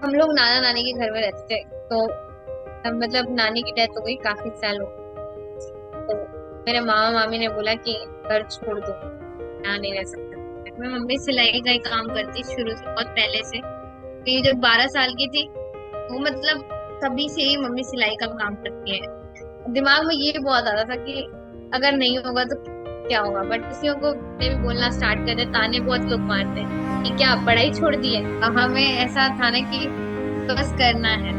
हम लोग नाना नानी के घर में रहते थे। तो मतलब नानी की डेथ हो गई काफी साल हो गए। तो मेरे मामा मामी ने बोला कि घर छोड़ दो, यहाँ नहीं रह सकते। मैं मम्मी सिलाई का ही काम करती शुरू से, बहुत पहले से। मेरी जब 12 साल की थी, वो मतलब तभी से ही मम्मी सिलाई का काम करती है। दिमाग में ये बहुत आता था कि अगर नहीं होगा तो क्या होगा। बट किसी को भी बोलना स्टार्ट कर दे, ताने बहुत लोग मारते हैं कि क्या पढ़ाई छोड़ दी है। हमें ऐसा था ना कि बस करना है,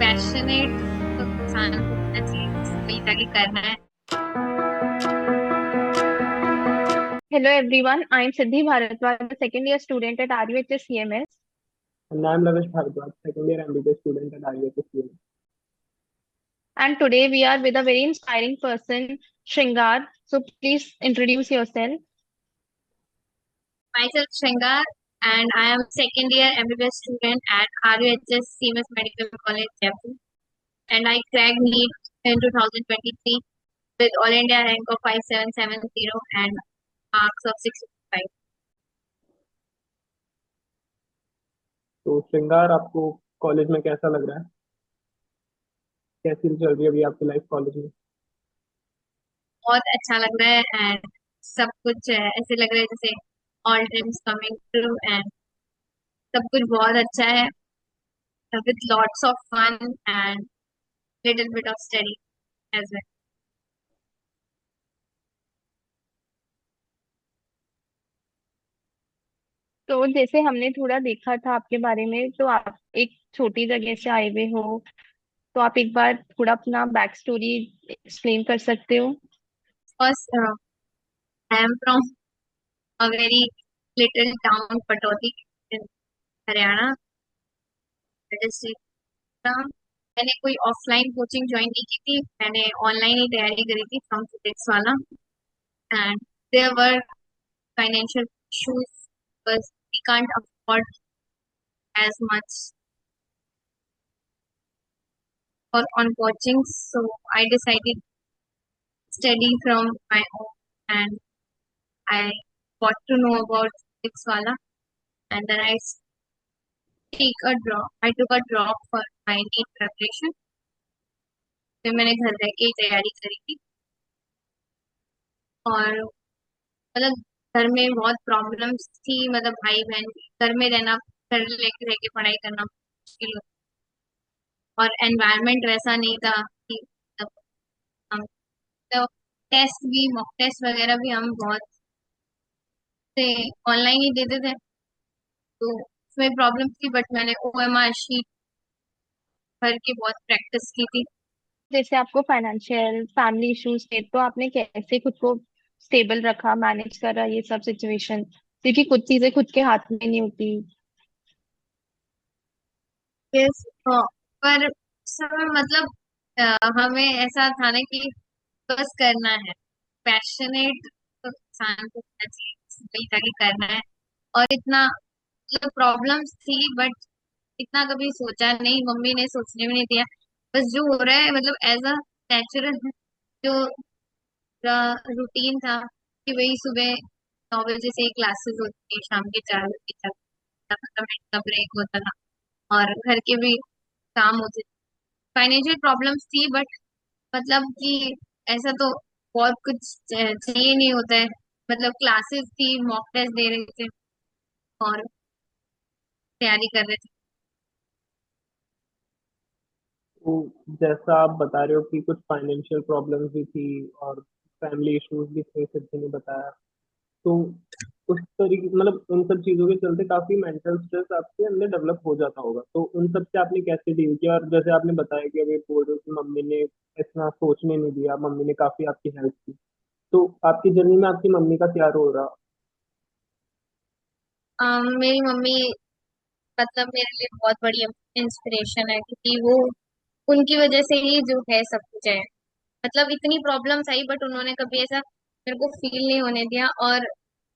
पैशनेट तो इंसान को होना चाहिए, वही ताकि करना है। Hello everyone, I am Siddhi Bharatwaj, a second year student at RUHS CMS. And I'm Lavish Bhardwaj, second year MBBS student at IUHS. And today we are with a very inspiring person, Shringar. So please introduce yourself. Myself Shangar, and I am second year MBBS student at RUHS CMS Medical College Jaipur, and I cracked NEET in 2023 with All India rank of 5770 and marks of 655. तो श्रृंगार, आपको college में कैसा लग रहा है? कैसी चल रही है अभी आपकी लाइफ कॉलेज में? बहुत अच्छा लग रहा है, एंड सब कुछ ऐसे लग रहा है जैसे all dreams coming true, and सब कुछ बहुत अच्छा है with lots of fun and little bit of study as well. तो जैसे हमने थोड़ा देखा था आपके बारे में, तो आप एक छोटी जगह से आए हुए हो, तो आप एक बार थोड़ा अपना बैक स्टोरी एक्सप्लेन कर सकते हो? First I am from a very little town Pataudi in Haryana district. मैंने कोई ऑफलाइन कोचिंग ज्वाइन नहीं की थी, मैंने ऑनलाइन ही तैयारी करी थी फ्रॉम फिजिक्स वाला। And there were financial issues because we can't afford as much for on coaching. So I decided to study from my own, and I got to know about physics wala, and then I took a drop for my NEET preparation. फिर मैंने घर रह के ही तैयारी करी थी। और मतलब घर में बहुत प्रॉब्लम्स थी, मतलब भाई बहन घर में रहना, घर लेके रह के पढ़ाई करना मुश्किल होता। और एनवायरनमेंट वैसा नहीं था कि मतलब हम तो टेस्ट भी, मॉक टेस्ट वगैरह भी हम बहुत से ऑनलाइन ही देते थे। तो उसमें प्रॉब्लम थी, बट मैंने OMR शीट भर के बहुत प्रैक्टिस की थी। जैसे आपको फाइनेंशियल फैमिली इश्यूज थे, तो आपने कैसे खुद को स्टेबल रखा, मैनेज करा ये सब सिचुएशन, क्योंकि कुछ चीजें खुद के हाथ में नहीं होती। यस। पर उस समय मतलब हमें ऐसा था ना कि बस करना है, पैशनेट तो इंसान को होना चाहिए, वही ताकि करना है। और इतना मतलब प्रॉब्लम्स थी, बट इतना कभी सोचा नहीं, मम्मी ने सोचने भी नहीं दिया। बस जो हो रहा है मतलब एज अ नेचुरल जो रूटीन था कि वही सुबह 9 बजे से क्लासेस होती है, शाम के 4 बजे तक 15 मिनट का ब्रेक होता था, और घर के भी काम होते थे। फाइनेंशियल प्रॉब्लम्स थी, बट मतलब कि ऐसा तो बहुत कुछ चाहिए नहीं होता है। मतलब क्लासेस थी, मॉक टेस्ट दे रहे थे और तैयारी कर रहे थे। तो जैसा आप बता रहे हो कि कुछ फाइनेंशियल प्रॉब्लम्स भी थी और फैमिली इश्यूज भी थे, सिद्धि ने बताया। तो उस तरीके मतलब उन सब चीजों के चलते काफी मेंटल स्ट्रेस आपके अंदर डेवलप हो जाता होगा। तो उन सब से आपने कैसे डील किया? और जैसे आपने बताया कि अभी बोल रहे हो कि मम्मी ने इतना सोचने नहीं दिया, मम्मी ने काफी आपकी हेल्प की। तो आपकी जर्नी में आपकी मम्मी का क्या रोल रहा? मेरी मम्मी मतलब मेरे लिए बहुत बड़ी इंस्पिरेशन है, क्योंकि वो उनकी वजह से ही जो है सब कुछ है। मतलब इतनी प्रॉब्लम्स आई, बट उन्होंने कभी ऐसा मेरे को फील नहीं होने दिया। और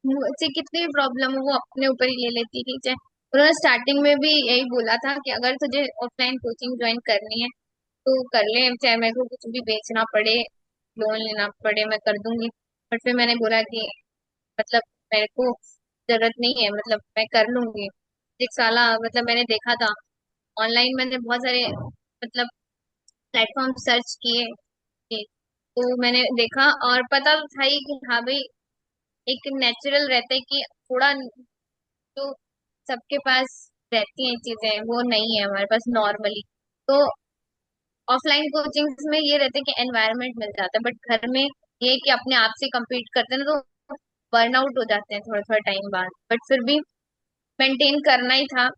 मुझसे कितनी भी प्रॉब्लम हो वो अपने ऊपर ही ले लेती थी। चाहे उन्होंने स्टार्टिंग में भी यही बोला था कि अगर तुझे ऑफलाइन कोचिंग ज्वाइन करनी है तो कर ले, चाहे मेरे को कुछ भी बेचना पड़े, लोन लेना पड़े, मैं कर दूंगी। बट फिर मैंने बोला कि मतलब मेरे को जरूरत नहीं है, मतलब मैं कर लूंगी। 6 साल मतलब मैंने देखा था ऑनलाइन मैंने बहुत सारे मतलब प्लेटफॉर्म सर्च किए कि- तो मैंने देखा और पता तो था ही कि हाँ भाई एक नेचुरल रहता है कि थोड़ा जो सबके पास रहती हैं चीजें वो नहीं है हमारे पास नॉर्मली। तो ऑफलाइन कोचिंग में ये रहता है कि एनवायरनमेंट मिल जाता है, बट घर में ये है कि अपने आप से compete करते हैं ना, तो बर्नआउट हो जाते हैं थोड़ा थोड़ा टाइम बाद। बट फिर भी मेंटेन करना ही था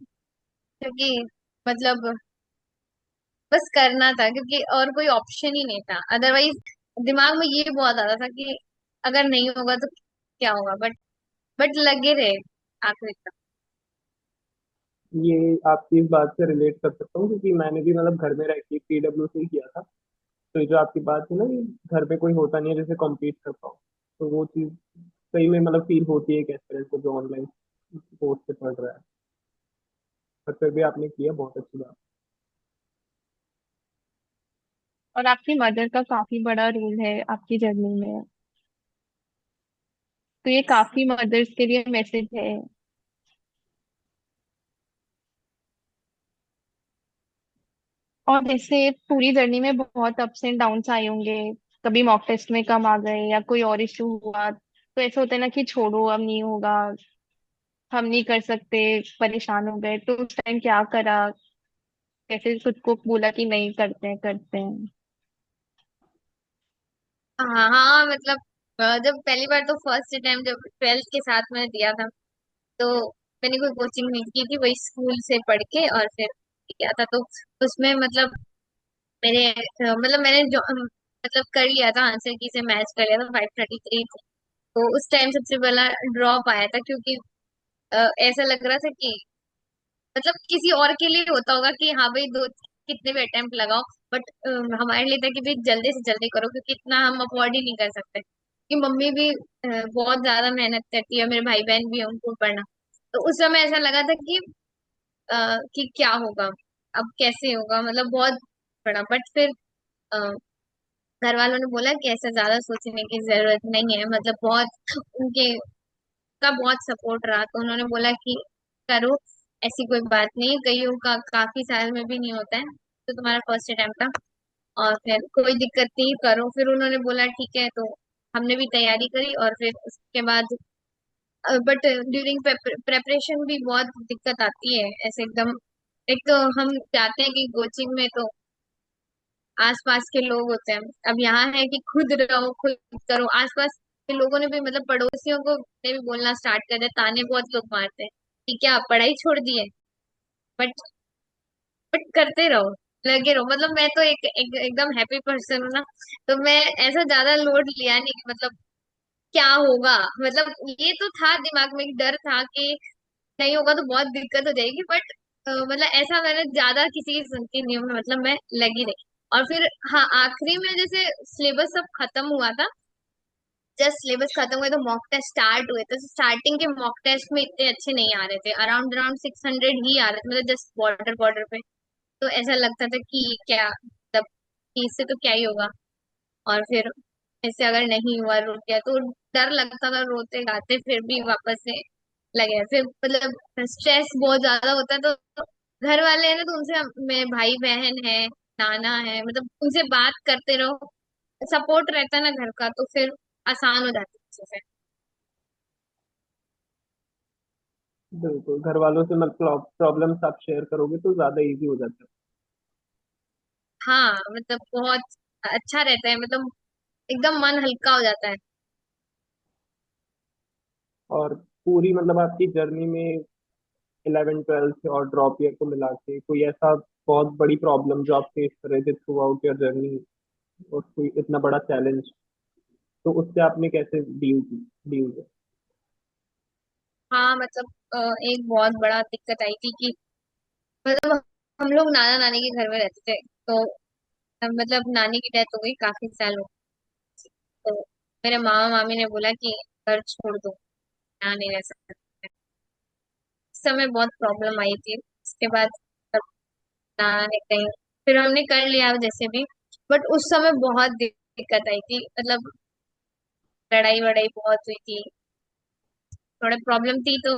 क्योंकि मतलब बस करना था, क्योंकि और कोई ऑप्शन ही नहीं था अदरवाइज। दिमाग में ये बहुत आता था कि अगर नहीं होगा तो क्या होगा, बट लगे रहे आखिर तक। ये आपकी इस बात से रिलेट कर सकता हूँ क्योंकि मैंने भी मतलब घर में रह के पीडब्ल्यू से ही किया था। तो ये जो आपकी बात है ना कि घर पे कोई होता नहीं है जिससे कम्पीट कर पाओ, तो वो चीज़ सही में मतलब फील होती है एक एस्पिरेंट को जो ऑनलाइन कोर्स से पढ़ रहा है। पर फिर भी आपने किया, बहुत अच्छी बात। और आपकी मदर का काफी बड़ा रोल है आपकी जर्नी में, तो ये काफी मदर्स के लिए मैसेज है। और जैसे पूरी जर्नी में बहुत अप्स एंड डाउन्स आए होंगे, कभी मॉक टेस्ट में कम आ गए या कोई और इशू हुआ, तो ऐसा होता है ना कि छोड़ो अब नहीं होगा, हम नहीं कर सकते, परेशान हो गए, तो उस टाइम क्या करा, कैसे खुद को बोला कि नहीं, करते हैं करते हैं। हाँ हाँ, मतलब जब पहली बार तो फर्स्ट टाइम जब ट्वेल्थ के साथ में दिया था, तो मैंने कोई कोचिंग नहीं की थी, वही स्कूल से पढ़ के और फिर किया था। तो उसमें मतलब मेरे मतलब मैंने जो मतलब कर लिया था आंसर की से मैच कर लिया था 533। तो उस टाइम सबसे पहला ड्रॉप आया था क्योंकि ऐसा लग रहा था कि मतलब किसी और के लिए होता होगा कि हाँ भाई दो कितने भी अटेम्प्ट लगाओ, बट हमारे लिए था कि भाई जल्दी से जल्दी करो क्योंकि इतना हम अफोर्ड ही नहीं कर सकते, कि मम्मी भी बहुत ज्यादा मेहनत करती है, मेरे भाई बहन भी है उनको पढ़ना। तो उस समय ऐसा लगा था कि क्या होगा, अब कैसे होगा, मतलब बहुत बड़ा। बट फिर अ, घर वालों ने बोला कि ऐसा ज्यादा सोचने की जरूरत नहीं है, मतलब बहुत उनके का बहुत सपोर्ट रहा, तो उन्होंने बोला कि करो, ऐसी कोई बात नहीं है, कईयों का काफी साल में भी नहीं होता है, तो तुम्हारा फर्स्ट अटेम्प्ट था और फिर कोई दिक्कत नहीं, करो। फिर उन्होंने बोला ठीक है, तो हमने भी तैयारी करी और फिर उसके बाद बट ड्यूरिंग प्रेपरेशन भी बहुत दिक्कत आती है ऐसे एकदम। एक तो हम जाते हैं कि कोचिंग में तो आसपास के लोग होते हैं, अब यहाँ है कि खुद रहो खुद करो। आसपास के लोगों ने भी मतलब पड़ोसियों को ने भी बोलना स्टार्ट कर दिया, ताने बहुत लोग मारते हैं कि क्या आप पढ़ाई छोड़ दिए। बट करते रहो, लगे रहो। मतलब मैं तो एकदम हैप्पी पर्सन हूँ ना, तो मैं ऐसा ज्यादा लोड लिया नहीं कि मतलब क्या होगा। मतलब ये तो था दिमाग में, एक डर था कि नहीं होगा तो बहुत दिक्कत हो जाएगी, बट मतलब ऐसा मैंने ज्यादा किसी की सुनती नहीं हूँ, मतलब मैं लगी रही। और फिर हाँ आखिरी में जैसे सिलेबस सब खत्म हुआ था, जस्ट सिलेबस खत्म हुए तो मॉक टेस्ट स्टार्ट हुए, तो स्टार्टिंग के मॉक टेस्ट में इतने अच्छे नहीं आ रहे थे, अराउंड अराउंड 600 ही आ रहे थे, मतलब जस्ट बॉर्डर बॉर्डर पे। तो ऐसा लगता था कि क्या मतलब कि इससे तो क्या ही होगा। और फिर ऐसे अगर नहीं हुआ, रुक गया, तो डर लगता था रोते गाते फिर भी वापस से लगे। फिर मतलब स्ट्रेस बहुत ज्यादा होता है, तो घर वाले हैं ना, तो उनसे मैं भाई बहन है, नाना है, मतलब उनसे बात करते रहो, सपोर्ट रहता है ना घर का, तो फिर आसान हो जाती है चीजें। बिल्कुल, घर वालों से मतलब प्रॉब्लम्स आप शेयर करोगे तो ज्यादा इजी हो जाता है। हाँ मतलब बहुत अच्छा रहता है, मतलब एकदम मन हल्का हो जाता है। और पूरी मतलब आपकी जर्नी में 11 12 और ड्रॉप ईयर को मिला के कोई ऐसा बहुत बड़ी प्रॉब्लम जो आप फेस कर रहे थे थ्रू आउट योर जर्नी, और कोई इतना बड़ा चैलेंज, तो उससे आपने कैसे डील किया? हाँ मतलब एक बहुत बड़ा दिक्कत आई थी कि मतलब हम लोग नाना नानी के घर में रहते थे, तो मतलब नानी की डेथ हो गई काफी साल हो गए। तो मेरे मामा मामी ने बोला कि घर छोड़ दो, यहाँ नहीं रह सकते। उस समय बहुत प्रॉब्लम आई थी, उसके बाद तब नाना ने कहीं फिर हमने कर लिया जैसे भी। बट उस समय बहुत दिक्कत आई थी, मतलब लड़ाई वड़ाई बहुत हुई थी, थोड़ा प्रॉब्लम थी, तो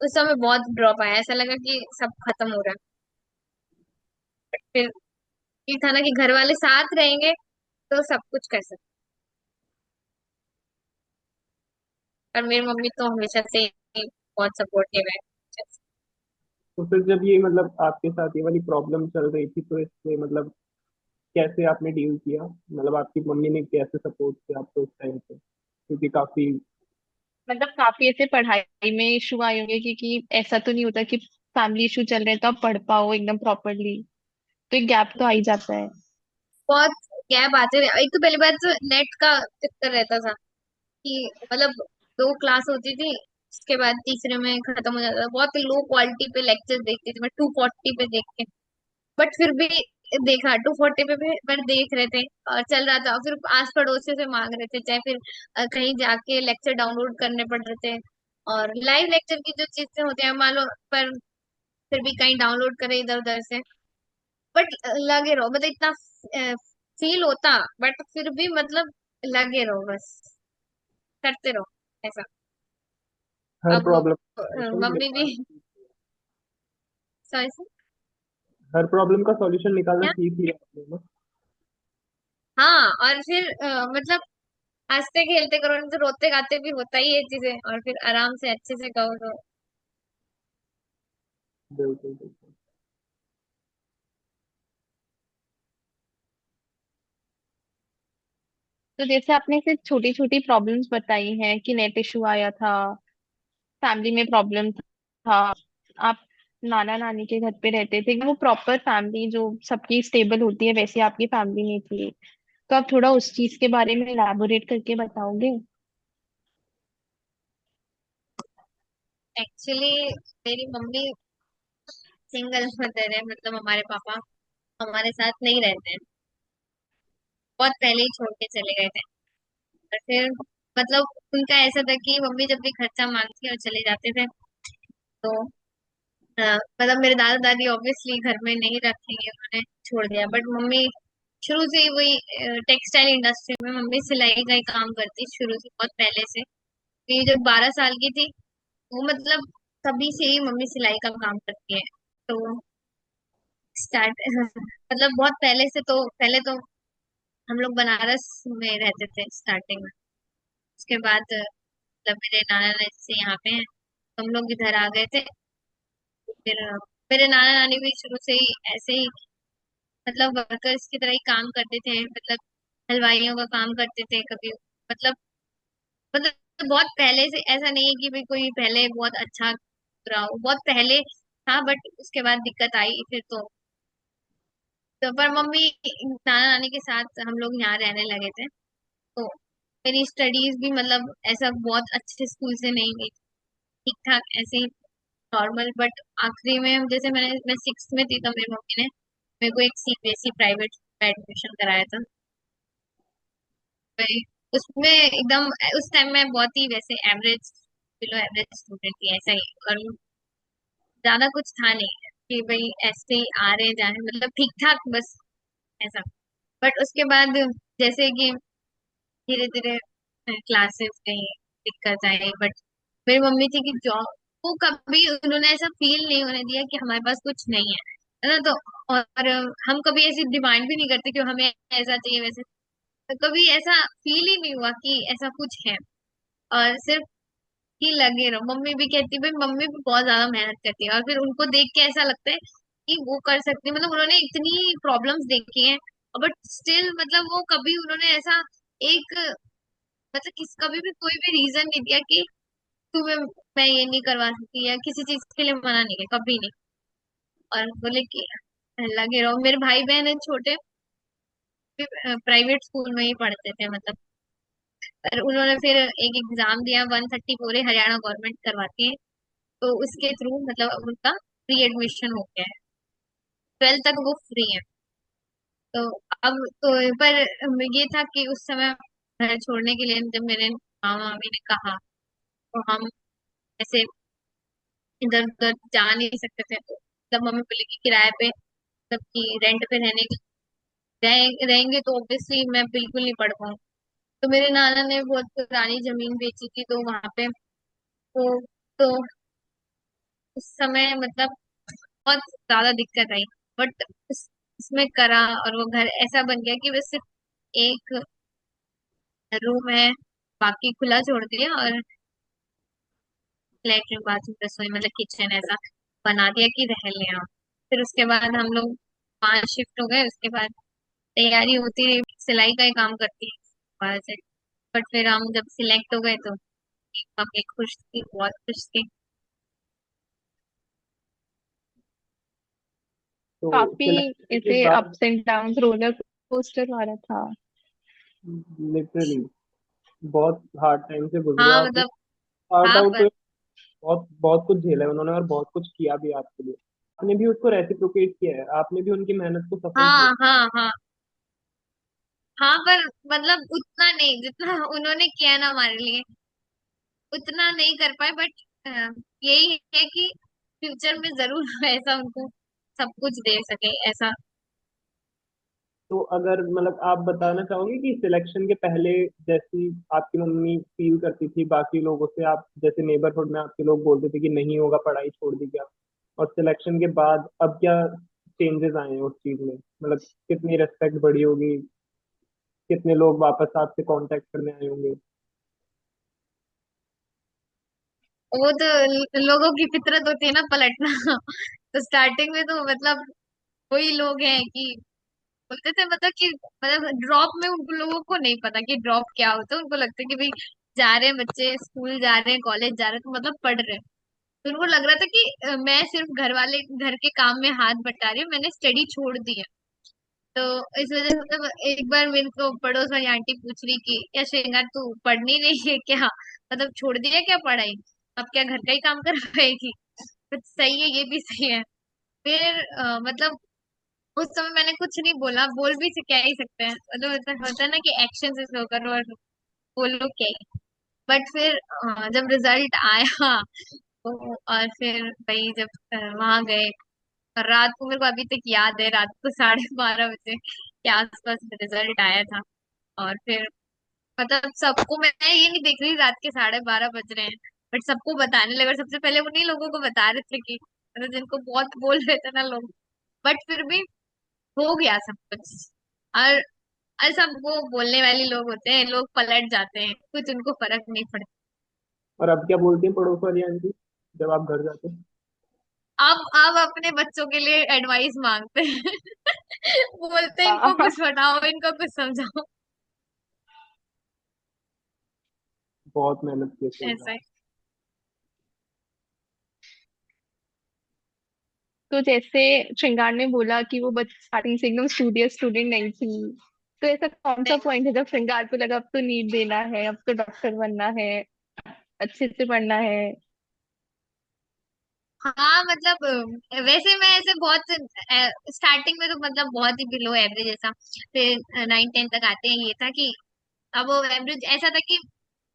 उस समय बहुत ड्रॉप आया, ऐसा लगा कि सब खत्म हो रहा है। फिर ये था ना कि घर वाले साथ रहेंगे तो सब कुछ कर सकते। और मेरी मम्मी तो हमेशा से ही बहुत सपोर्टिव है। तो फिर जब ये मतलब आपके साथ ये वाली प्रॉब्लम चल रही थी तो इससे मतलब कैसे आपने डील किया, मतलब आपकी मम्मी ने कैसे सपोर्ट किया आपको इस टाइम पे, क्योंकि काफी। मतलब काफी ऐसे पढ़ाई में इशू आए होंगे, क्योंकि ऐसा तो नहीं होता कि फैमिली इशू चल रहे हैं तो आप पढ़ पाओ एकदम प्रॉपरली। तो एक गैप तो आ ही जाता है। बहुत गैप आते रहे। एक तो पहली बात तो नेट का चक्कर रहता था कि मतलब दो क्लास होती थी, उसके बाद तीसरे में खत्म हो जाता था। बहुत लो क्वालिटी पे लेक्चर देखती थी मैं, 240 पे देख के। बट फिर भी देखा, 240 पे भी पर देख रहे थे और चल रहा था। फिर आस पड़ोसियों से मांग रहे थे, चाहे फिर कहीं जाके लेक्चर डाउनलोड करने पड़ रहे थे। और लाइव लेक्चर की जो चीजें होती हैं मान लो, पर फिर भी कहीं डाउनलोड करे इधर उधर से। बट लगे रहो, मतलब इतना फील होता, बट फिर भी मतलब लगे रहो बस, करते रहो ऐसा। हर अब प्रॉब्लम मम्मी भी। निकालना सॉरी। हर प्रॉब्लम का सॉल्यूशन निकालना क्या? सीख लिया आपने ना। हाँ, और फिर मतलब हंसते खेलते करो, नहीं तो रोते गाते भी होता ही है चीजें, और फिर आराम से अच्छे से कहो तो। बिल्कुल बिल्कुल। तो जैसे आपने सिर्फ छोटी छोटी प्रॉब्लम्स बताई हैं कि नेट इशू आया था, फैमिली में प्रॉब्लम था, आप नाना नानी के घर पे रहते थे, वो प्रॉपर फैमिली जो सबकी स्टेबल होती है वैसी आपकी फैमिली नहीं थी। तो आप थोड़ा उस चीज के बारे में इलाबोरेट करके बताओगे? एक्चुअली मेरी मम्मी सिंगल मदर है, मतलब हमारे पापा हमारे साथ नहीं रहते हैं, बहुत पहले ही छोड़ के चले गए थे। और फिर मतलब उनका ऐसा था कि मम्मी जब भी खर्चा मांगती और चले जाते थे तो मतलब मेरे दादा दादी ऑब्वियसली घर में नहीं रखेंगे, उन्होंने छोड़ दिया। बट मम्मी शुरू से ही वही टेक्सटाइल इंडस्ट्री में मम्मी सिलाई का ही काम करती शुरू से, बहुत पहले से। ये जब 12 साल की थी वो मतलब तभी से ही मम्मी सिलाई का काम करती है। तो स्टार्ट मतलब बहुत पहले से, तो पहले तो हम लोग बनारस में रहते थे स्टार्टिंग में। उसके बाद मतलब मेरे नाना नानी से यहाँ पे हैं तो हम लोग इधर आ गए थे। फिर मेरे नाना नानी भी शुरू से ही ऐसे ही मतलब वर्कर्स की तरह ही काम करते थे, मतलब हलवाइयों का काम करते थे कभी। मतलब मतलब बहुत पहले से ऐसा नहीं है कि भाई कोई पहले बहुत अच्छा रहा हो, बहुत पहले था। बट उसके बाद दिक्कत आई फिर तो पर मम्मी नाना नानी के साथ हम लोग यहाँ रहने लगे थे। तो मेरी स्टडीज भी मतलब ऐसा बहुत अच्छे स्कूल से नहीं गई, ठीक ठाक ऐसे ही नॉर्मल। बट आखिरी में जैसे मैं 6th में थी तो मेरी मम्मी ने मेरे को एक सीबीएसई प्राइवेट में एडमिशन कराया था। मैं उसमें एकदम उस टाइम में बहुत ही वैसे एवरेज, बिलो एवरेज स्टूडेंट थी ऐसा ही। और ज्यादा कुछ था नहीं कि भाई ऐसे ही आ रहे जाए, मतलब ठीक ठाक बस ऐसा। बट उसके बाद जैसे कि धीरे धीरे क्लासेस गई, दिक्कत आई। बट मेरी मम्मी थी कि जॉब, वो कभी उन्होंने ऐसा फील नहीं होने दिया कि हमारे पास कुछ नहीं है ना। तो और हम कभी ऐसी डिमांड भी नहीं करते कि हमें ऐसा चाहिए वैसे। तो कभी ऐसा फील ही नहीं हुआ कि ऐसा कुछ है। और सिर्फ ही लगे रहो। मम्मी भी कहती, भाई मम्मी भी बहुत ज्यादा मेहनत करती है और फिर उनको देख के ऐसा लगता है कि वो कर सकती है। मतलब उन्होंने इतनी प्रॉब्लम्स देखी हैं, बट स्टिल मतलब वो कभी उन्होंने ऐसा एक मतलब किस कभी भी कोई भी रीजन नहीं दिया कि तुम्हें मैं ये नहीं करवा सकती या किसी चीज के लिए मना नहीं है, कभी नहीं। और बोले कि लगे रहो। मेरे भाई बहन है छोटे, प्राइवेट स्कूल में ही पढ़ते थे मतलब। पर उन्होंने फिर एक एग्जाम दिया, 130 पूरे हरियाणा गवर्नमेंट करवाती है, तो उसके थ्रू मतलब अब उनका फ्री एडमिशन हो गया है, 12th तक वो फ्री है। तो अब तो पर ये था कि उस समय घर छोड़ने के लिए जब मेरे मामा मामी ने कहा तो हम ऐसे इधर उधर जा नहीं सकते थे। तो तब मम्मी बोली कि किराए पे, मतलब कि रेंट पे रहेंगे तो ऑब्वियसली मैं बिल्कुल नहीं पढ़ पाऊँ। तो मेरे नाना ने बहुत पुरानी जमीन बेची थी तो वहां पे तो उस समय मतलब बहुत ज्यादा दिक्कत आई। बट उसमें करा, और वो घर ऐसा बन गया कि बस सिर्फ एक रूम है, बाकी खुला छोड़ दिया, और लेटरिन बाथरूम रसोई मतलब किचन ऐसा बना दिया कि रह ले आप। फिर उसके बाद हम लोग वहाँ शिफ्ट हो गए। उसके बाद तैयारी होती रही, सिलाई का ही काम करती है बाहर से। बट फिर हम जब सिलेक्ट हो गए तो मम्मी खुश थी, बहुत खुश थी। तो काफी सिलेक्शन के ऐसे बाद ups and down roller coaster वाला था। लिटरली बहुत हार्ड टाइम से गुजरे हाँ आप, मतलब, स्टार्ट हाँ आउट पर, हुए। बहुत बहुत कुछ झेला है उन्होंने और बहुत कुछ किया भी आपके लिए। आपने भी उसको रेसिप्रोकेट किया है, आपने भी उनकी मेहनत को सफल किया। हाँ हाँ हाँ हाँ पर मतलब उतना नहीं जितना उन्होंने किया ना हमारे लिए, उतना नहीं कर पाए। बट यही है कि फ्यूचर में जरूर ऐसा उनको सब कुछ दे सके ऐसा। तो अगर मतलब आप बताना चाहोगे कि सिलेक्शन के पहले जैसी आपकी मम्मी फील करती थी बाकी लोगों से, आप जैसे नेबरहुड में आपके लोग बोलते थे कि नहीं होगा पढ़ाई छोड़ दी क्या, और सिलेक्शन के बाद अब क्या चेंजेस आए हैं उस चीज में, मतलब कितनी रेस्पेक्ट बढ़ी होगी, कितने लोग वापस आपसे कांटेक्ट करने आए होंगे। वो तो लोगों की फितरत होती है ना पलटना। तो स्टार्टिंग में तो मतलब वही लोग हैं कि बोलते थे मतलब कि मतलब ड्रॉप में उन लोगों को नहीं पता कि ड्रॉप क्या होता है। उनको लगता है कि भाई जा रहे हैं बच्चे, स्कूल जा रहे हैं, कॉलेज जा रहे हैं, तो मतलब पढ़ रहे हैं। तो उनको लग रहा था कि मैं सिर्फ घर के काम में हाथ बटा रही हूँ, मैंने स्टडी छोड़ दी है। तो इस वजह से मतलब एक बार मेरे को पड़ोस वाली आंटी पूछ रही कि क्या श्रृंगार तू पढ़नी नहीं है क्या, मतलब छोड़ दिया क्या पढ़ाई, अब क्या घर का ही काम कर पाएगी। तो सही है, ये भी सही है। फिर मतलब उस समय मैंने कुछ नहीं बोला, बोल भी से क्या ही सकते हैं, मतलब होता है ना कि एक्शन से शो करो और बोलो क्या ही। बट फिर जब रिजल्ट आया तो, और फिर भाई जब वहां गए, और रात को मेरे को अभी तक याद है, रात को 12:30 बजे के आसपास रिजल्ट आया था। और फिर मतलब सबको, मैं ये नहीं देख रही रात के 12:30 बज रहे हैं, बट सबको बताने लगे। और सबसे पहले उन्हीं लोगों को बता रहे थे कि मतलब जिनको बहुत बोल रहे थे ना लोग। बट फिर भी हो गया सब कुछ। और और सब वो बोलने वाले लोग होते हैं, लोग पलट जाते हैं, कुछ उनको फर्क नहीं पड़ता। और अब क्या बोलती हैं पड़ोस वाली आंटी जब आप घर जाते हैं? अब अपने बच्चों के लिए एडवाइस मांगते हैं। बोलते हैं इनको हाँ। कुछ बताओ, इनको कुछ समझाओ। बहुत मेहनत की है। ऐसा है। तो जैसे श्रृंगार ने बोला कि वो बच स्टार्टिंग से एकदम स्टूडियस स्टूडेंट नहीं थी, तो ऐसा कौन सा पॉइंट है जब श्रृंगार को लगा अब तो नीट देना है, अब तो डॉक्टर बनना है, अच्छे से पढ़ना है? हाँ मतलब वैसे मैं ऐसे बहुत स्टार्टिंग में तो मतलब बहुत ही बिलो एवरेज ऐसा। फिर 9 10 तक आते हैं, ये था कि अब वो एवरेज ऐसा था कि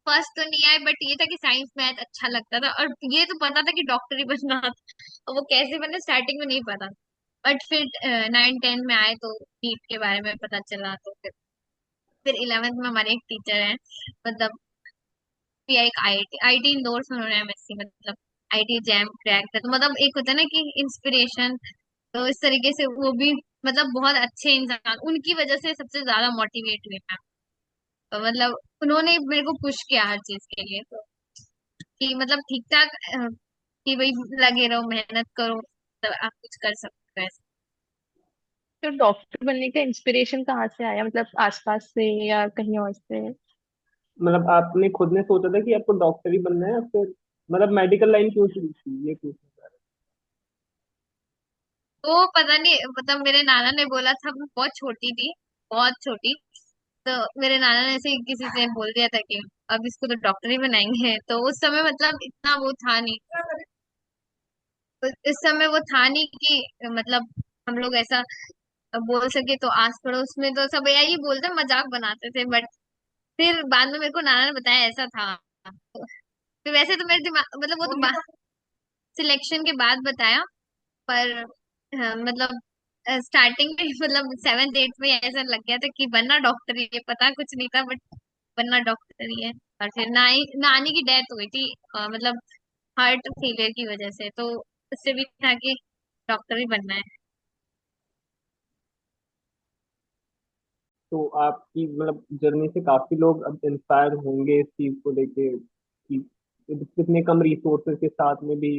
फर्स्ट तो नहीं आए, बट ये था कि साइंस मैथ अच्छा लगता था, और ये तो पता था कि डॉक्टर ही बनना था। और वो कैसे बने स्टार्टिंग में नहीं पता। बट फिर 9 10 में आए तो नीट के बारे में पता चला। तो फिर 11th में हमारे एक टीचर हैं, मतलब भी एक आईआईटी आईटी इंदौर से उन्होंने एमएससी मतलब आईटी जैम क्रैक था। तो मतलब एक होता है ना कि इंस्पिरेशन। तो इस तरीके से वो भी मतलब बहुत अच्छे इंसान, उनकी वजह से सबसे ज्यादा मोटिवेट हुए मैं। तो मतलब उन्होंने मेरे को पुश किया हर चीज के लिए। तो कि मतलब ठीक ठाक कि भाई लगे रहो, मेहनत करो, तो आप कुछ कर सकते हो ऐसे। तो डॉक्टर बनने का इंस्पिरेशन कहाँ से आया, मतलब आसपास से या कहीं और से? मतलब आपने खुद ने सोचा था कि आपको डॉक्टर ही बनना है, या फिर मतलब मेडिकल लाइन क्यों चुनी थी, ये पूछना चाह रहा तो पता नहीं, मतलब मेरे नाना ने बोला था, मैं बहुत छोटी थी, बहुत छोटी। तो मेरे नाना ने ऐसे ही किसी से बोल दिया था कि अब इसको तो डॉक्टर ही बनाएंगे। तो उस समय मतलब इतना वो था नहीं, तो इस समय वो था नहीं कि मतलब हम लोग ऐसा बोल सके। तो आस पड़ोस में तो सब यही बोलते, मजाक बनाते थे। बट फिर बाद में मेरे को नाना ने बताया ऐसा था। तो फिर वैसे तो मेरे दिमाग मतलब वो तो सिलेक्शन के बाद बताया। पर मतलब स्टार्टिंग में मतलब 7th 8th में ऐसा लग गया था कि बनना डॉक्टर ही है, पता कुछ नहीं था, बट बनना डॉक्टर ही है। और फिर नानी की डेथ हुई थी मतलब हार्ट फेलियर की वजह से। तो उससे भी था कि डॉक्टर ही बनना है। तो आपकी मतलब जर्नी से काफी लोग अब इंस्पायर होंगे इस चीज को लेके कि कितने कम रिसोर्सेज के साथ में भी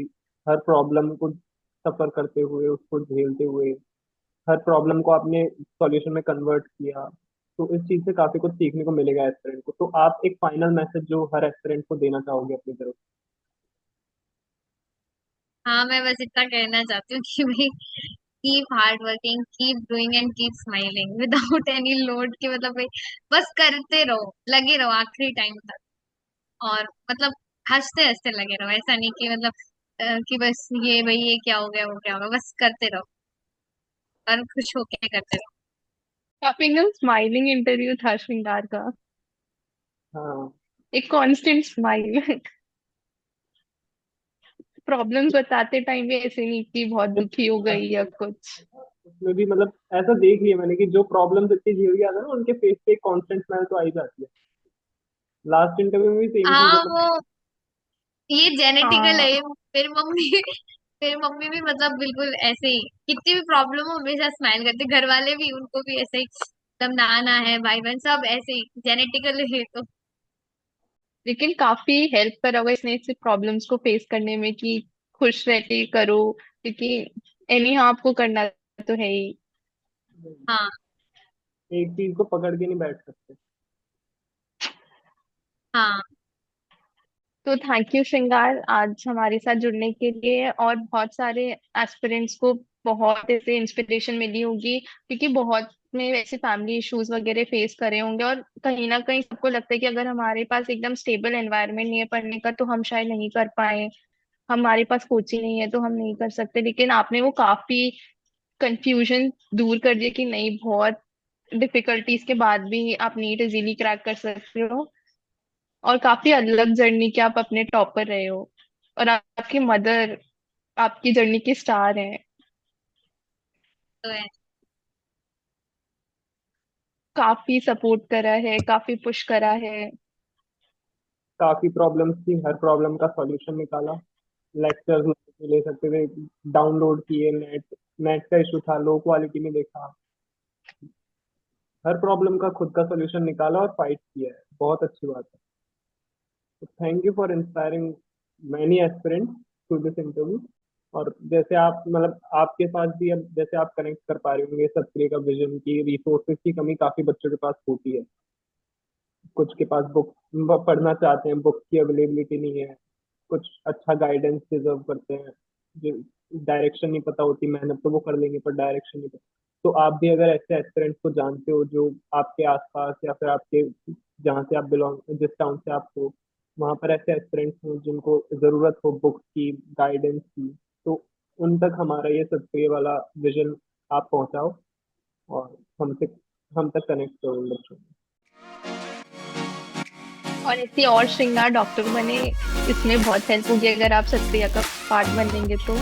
हर प्रॉब्लम को सफर करते हुए उसको झेलते हुए हर प्रॉब्लम को आपने सॉल्यूशन में कन्वर्ट किया। तो इस चीज से काफी कुछ सीखने को मिलेगा एस्पिरेंट को। तो आप एक फाइनल मैसेज जो हर एस्पिरेंट को देना चाहोगे अपनी तरफ हाँ, मैं बस इतना कहना चाहती हूँ कि भाई keep hard working, keep doing and keep smiling without any load, कि मतलब भाई बस करते रहो, लगे रहो आखिरी टाइम तक। और मतलब हंसते हंसते लगे रहो, ऐसा नहीं कि मतलब कि बस ये भाई ये क्या हो गया वो क्या हो गया, बस करते रहो और खुश होके करते रहो। काफी एकदम स्माइलिंग इंटरव्यू था श्रृंगार का। हाँ। एक कांस्टेंट स्माइल। प्रॉब्लम्स बताते टाइम भी ऐसे नहीं कि बहुत दुखी हो गई या कुछ। उसमें भी मतलब ऐसा देख लिया मैंने कि जो प्रॉब्लम्स इतनी झेल के आता है ना उनके फेस पे एक कॉन्स्टेंट स्माइल तो आ ही जाती है। लास्ट इंटरव्यू में भी सेम चीज हाँ, मतलब। वो ये जेनेटिकल है। हाँ, मेरी मम्मी मेरी मम्मी भी मतलब बिल्कुल ऐसे ही, कितनी भी प्रॉब्लम हो हमेशा स्माइल करते, घर वाले भी उनको भी ऐसे ही, एकदम नाना है भाई बहन सब ऐसे ही जेनेटिकल है तो। लेकिन काफी हेल्प करा होगा इसने इससे प्रॉब्लम्स को फेस करने में कि खुश रह के करो, क्योंकि एनी हाँ आपको करना तो है ही। हाँ। एक चीज को पकड़ के नहीं बैठ सकते। हाँ। तो थैंक यू श्रृंगार आज हमारे साथ जुड़ने के लिए। और बहुत सारे एस्पिरेंट्स को बहुत ऐसे इंस्पिरेशन मिली होगी, क्योंकि बहुत में वैसे फैमिली इश्यूज वगैरह फेस करे होंगे, और कहीं ना कहीं सबको लगता है कि अगर हमारे पास एकदम स्टेबल एनवायरनमेंट नहीं है पढ़ने का तो हम शायद नहीं कर पाए, हमारे पास कोचिंग नहीं है तो हम नहीं कर सकते। लेकिन आपने वो काफी कंफ्यूजन दूर कर दिया कि नहीं, बहुत डिफिकल्टीज के बाद भी आप नीट इजीली क्रैक कर सकते हो। और काफी अलग जर्नी के आप अपने टॉपर रहे हो, और आपकी मदर आपकी जर्नी की स्टार है। तो है। हाँ, काफी सपोर्ट करा है, काफी पुश करा है। काफी प्रॉब्लम्स थी, हर प्रॉब्लम का सॉल्यूशन निकाला। लेक्चर्स नहीं ले सकते थे, डाउनलोड किए, नेट नेट का इशू था, लो क्वालिटी में देखा, हर प्रॉब्लम का खुद का सॉल्यूशन निकाला और फाइट किया है। बहुत अच्छी बात है। तो thank you for inspiring many aspirants through this interview. और जैसे आप मतलब आपके पास भी अब जैसे आप कनेक्ट कर पा रहे होंगे सबके का विजन की रिसोर्सेज की कमी काफी बच्चों के पास होती है। कुछ के पास बुक पढ़ना चाहते हैं, बुक की अवेलेबिलिटी नहीं है, कुछ अच्छा गाइडेंस डिजर्व करते हैं, जो डायरेक्शन नहीं पता होती, मेहनत तो वो कर लेंगे पर डायरेक्शन नहीं पता। तो आप भी अगर ऐसे एस्पिरेंट्स को जानते हो जो आपके आसपास या फिर आपके जहाँ से आप बिलोंग जिस टाउन से आप हो वहाँ पर ऐसे एस्पिरेंट्स हो जिनको जरूरत हो बुक्स की, गाइडेंस की, तो उन तक हमारा ये सब्सिडी वाला विजन आप पहुंचाओ और हमसे हम तक कनेक्ट करो उन बच्चों को। और ऐसी और श्रृंगार डॉक्टर बने, इसमें बहुत हेल्प होगी अगर आप सत्प्रिया का पार्ट बनेंगे तो।